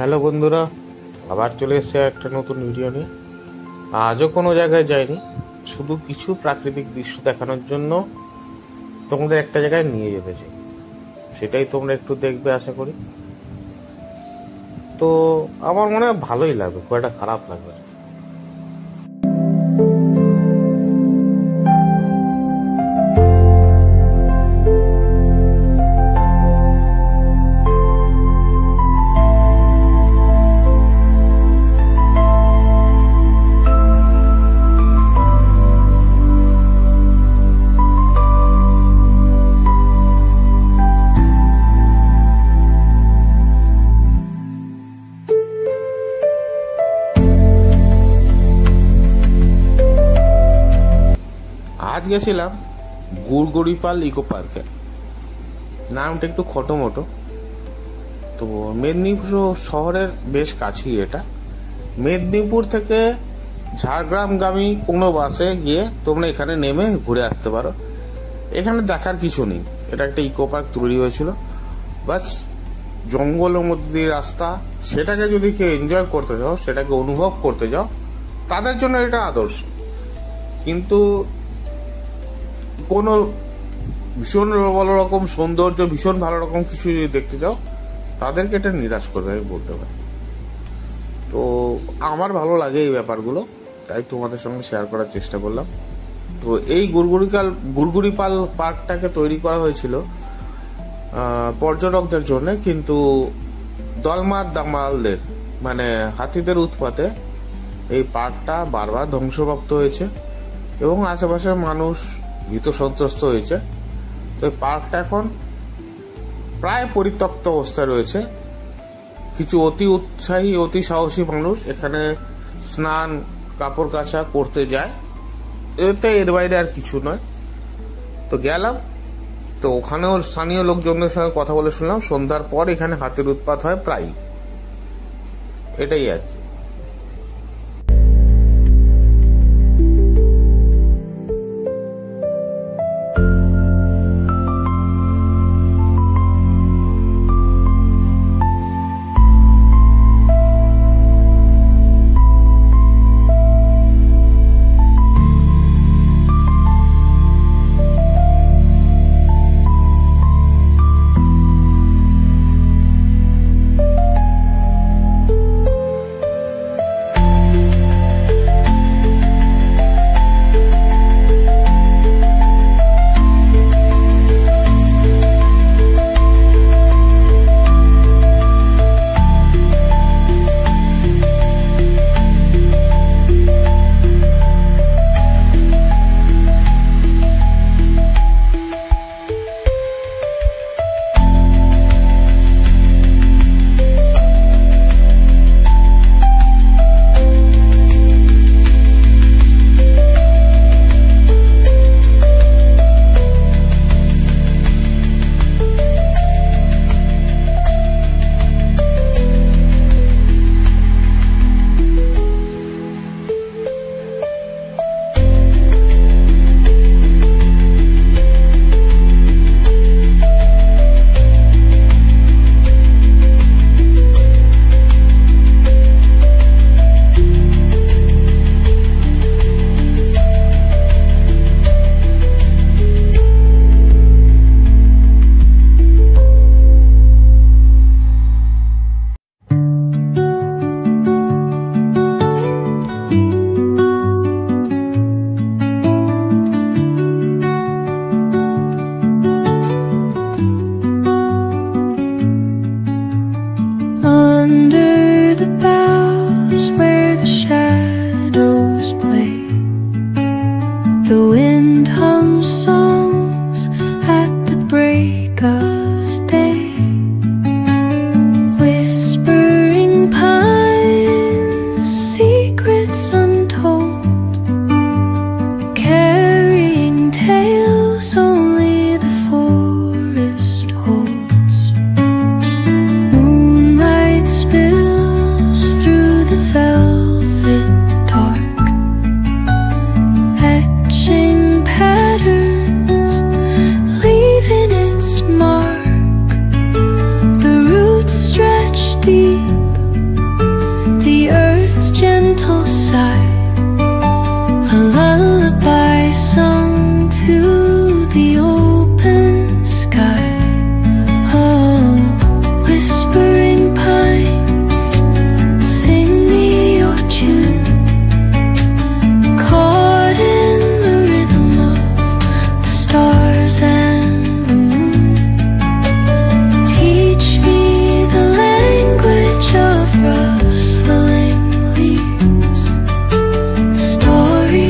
Hello বন্ধুরা, আবার চলে এসেছে একটা নতুন ভিডিও নিয়ে। আজও কোনো জায়গায় যাইনি, শুধু কিছু প্রাকৃতিক দৃশ্য দেখানোর জন্য তোমাদের একটা জায়গায় নিয়ে যেতে চাই। সেটাই তোমরা একটু দেখবে আশা করি। তো আমার মনে হয় ভালোই লাগবে, খুব একটা খারাপ লাগবে না। আজ গেছিলাম গুড়গুড়িপাল ইকো পার্কে। নামটা একটু খটোমটো, তো মেদিনীপুর শহরের বেশ কাছেই এটা। মেদিনীপুর থেকে ঝাড়গ্রামগামী কোনো বাসে গিয়ে তোমরা এখানে নেমে ঘুরে আসতে পারো। এখানে দেখার কিছু নেই, এটা একটা ইকো পার্ক তৈরি হয়েছিল, বাস জঙ্গলের মধ্যে দিয়ে রাস্তা। সেটাকে যদি কেউ এনজয় করতে যাও, সেটাকে অনুভব করতে যাও, তাদের জন্য এটা আদর্শ। কিন্তু কোনো ভীষণ ভালো রকম সৌন্দর্য, ভীষণ ভালো রকম কিছু যদি দেখতে যাও, তাদেরকে এটা নিরাশ করবে আমি বলতে পারি। তো আমার ভালো লাগে এই ব্যাপারগুলো, তাই তোমাদের সঙ্গে শেয়ার করার চেষ্টা করলাম। তো এই গুড়গুড়িপাল পার্কটাকে তৈরি করা হয়েছিল পর্যটকদের জন্য, কিন্তু দলমার দামালদের মানে হাতিদের উৎপাতে এই পার্কটা বারবার ধ্বংসপ্রাপ্ত হয়েছে এবং আশেপাশের মানুষ ভীত সন্ত্রস্ত হয়েছে। তো এই পার্কটা এখন প্রায় পরিত্যক্ত অবস্থায় রয়েছে। কিছু অতি উৎসাহী, অতি সাহসী মানুষ এখানে স্নান, কাপড় কাচা করতে যায়, এর বাইরে আর কিছু নয়। তো গেলাম, তো ওখানেও স্থানীয় লোকজনের সঙ্গে কথা বলে শুনলাম সন্ধ্যার পর এখানে হাতির উৎপাত হয় প্রায়, এটাই আর কি। The wind hums songs at the break of day, whispering pines, secrets untold, carrying tales only the forest holds. Moonlight spills through the velvet dark, etching patterns to the open sky. Oh, whispering pines, sing me your tune. Caught in the rhythm of the stars and the moon. Teach me the language of rustling leaves. Story.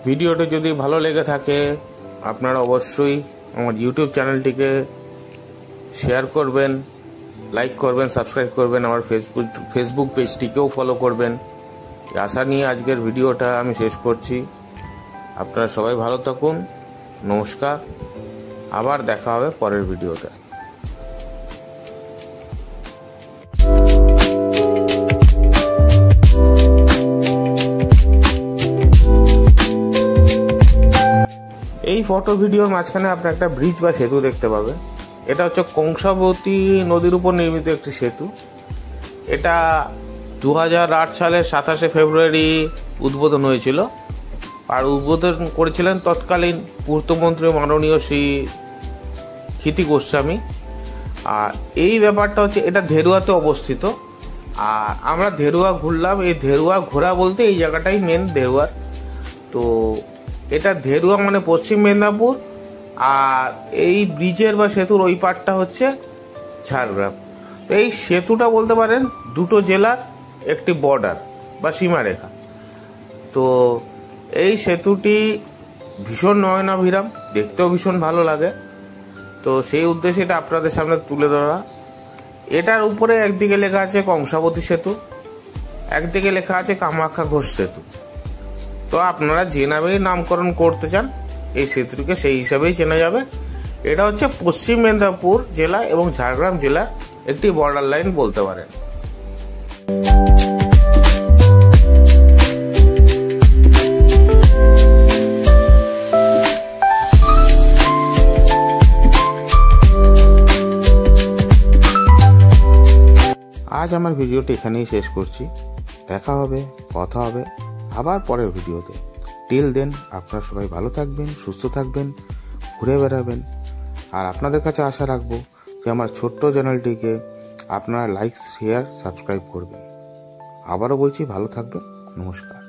ভিডিওটি যদি ভালো লেগে থাকে আপনারা অবশ্যই আমার YouTube চ্যানেলটিকে share করবেন, লাইক করবেন, সাবস্ক্রাইব করবেন, আমার ফেসবুক পেজটিকেও ফলো করবেন। এই আশা নিয়ে আজকের ভিডিওটা আমি শেষ করছি। আপনারা সবাই ভালো থাকুন। নমস্কার, আবার দেখা হবে পরের ভিডিওতে। এই ফটো ভিডিওর মাঝখানে আপনি একটা ব্রিজ বা সেতু দেখতে পাবেন। এটা হচ্ছে কংসাবতী নদীর উপর নির্মিত একটি সেতু। এটা 2008 সালের 27শে ফেব্রুয়ারি উদ্বোধন হয়েছিল, আর উদ্বোধন করেছিলেন তৎকালীন পূর্তমন্ত্রী মাননীয় শ্রী ক্ষিতি গোস্বামী। আর এই ব্যাপারটা হচ্ছে এটা ধেরুয়াতে অবস্থিত। আর আমরা ধেরুয়া ঘুরলাম। এই ধেরুয়া ঘোরা বলতে এই জায়গাটাই মেন ধেরুয়ার। তো এটা ধেরুয়া মানে পশ্চিম মেদিনীপুর, আর এই ব্রিজের বা সেতুর ওই পারটা হচ্ছে ঝাড়গ্রাম। তো এই সেতুটা বলতে পারেন দুটো জেলার একটি বর্ডার বা সীমারেখা। তো এই সেতুটি ভীষণ নয়নাভিরাম, দেখতেও ভীষণ ভালো লাগে। তো সেই উদ্দেশ্যে এটা আপনাদের সামনে তুলে ধরা। এটার উপরে একদিকে লেখা আছে কংসাবতী সেতু, একদিকে লেখা আছে কামাখ্যা ঘোষ সেতু। তো আপনারা যে নামেই নামকরণ করতে চান এই সেতুটিকে সেই হিসাবেই চেনা যাবে। এটা হচ্ছে পশ্চিম মেদিনীপুর জেলা এবং ঝাড়গ্রাম জেলার একটি বর্ডার লাইন বলতে পারেন। আজ আমার ভিডিওটি এখানেই শেষ করছি। দেখা হবে, কথা হবে আবার পরের ভিডিওতে। টিল দেন আপনারা সবাই ভালো থাকবেন, সুস্থ থাকবেন, ঘুরে বেড়াবেন। আর আপনাদের কাছে আশা রাখবো যে আমার ছোট্ট চ্যানেলটিকে আপনারা লাইক, শেয়ার, সাবস্ক্রাইব করবেন। আবারও বলছি ভালো থাকবেন। নমস্কার।